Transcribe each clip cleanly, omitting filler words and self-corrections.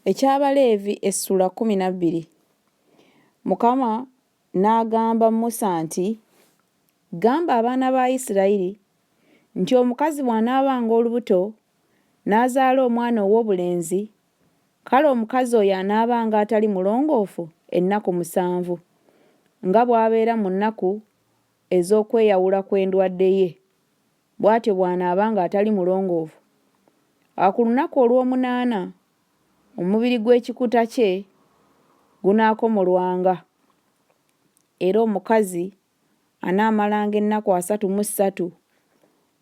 Eky'Abaleevi essula 12. Mukama n'agamba Musa nti, gamba abaana ba Isirayiri nti omukazi bw'anaabanga olubuto n'azaala omwana ow'obulenzi, kale omukazi oyo anaabanga atali mulongoofu ennaku 7, nga bw'abeera mu nnaku ez'okweyawula kw'endwadde ye, bw'atyo bw'anaabanga atali mulongoofu. Ku lunaku olw'omunaana omubiri gw'ekikuta kye gunaakomolwanga, era omukazi anaamalanga ennaku 33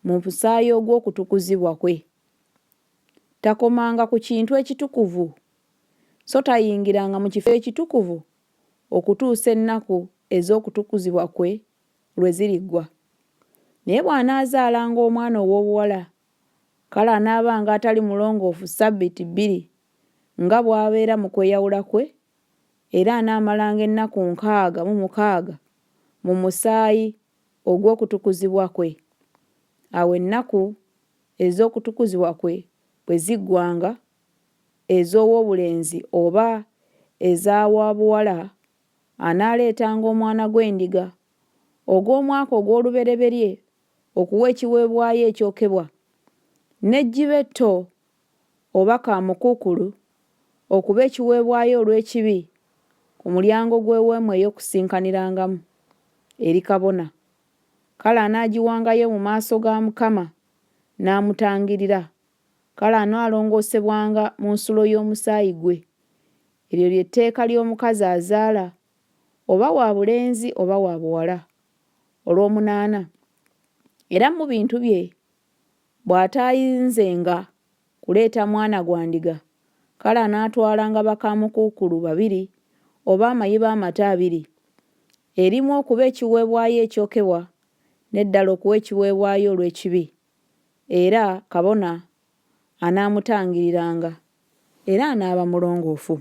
mu musaayi ogw'okutukuzibwa kwe. Takomanga ku kintu ekitukuvu, so tayingiranga mu kifo ekitukuvu okutuusa ennaku ez'okutukuzibwa kwe lwe ziriggwa. Naye bw'anaazaalanga omwana ow'obuwala, kale anaabanga atali mulongoofu Ssabbiiti 2 nga bw'abeera mu kweyawula kwe, era anaamalanga ennaku 66 mu musaayi ogw'okutukuzibwa kwe. Awo ennaku ez'okutukuzibwa kwe bwe ziggwanga, ez'ow'obulenzi oba ez'awabuwala, anaaleetanga omwana gw'endiga ogw'omwaka ogw'olubereberye okuwa ekiweebwayo ekyokebwa, n'ejjiba etto oba kaamukuukulu okuba ekiweebwayo olw'ekibi ku mulyango gw'Eweema ey'Okusinkanirangamu eri kabona. Kale anaagiwangayo mu maaso ga Mukama n'amutangirira. Kale anaalongoosebwanga mu nsulo y'omusaayi gwe. Eryo ly'etteeka ly'omukazi azaala, oba wa bulenzi oba wa buwala. Olw'omunaana, era mu bintu bye bw'ataayinzenga kuleeta mwana gwa ndiga, kale anaatwalanga bakaamukuukulu 2 oba amayiba amato 2, erimu okuba ekiweebwayo ekyokebwa, n'eddala okuwa ekiweebwayo olw'ekibi. Era kabona anaamutangiriranga, era anaaba mulongoofu.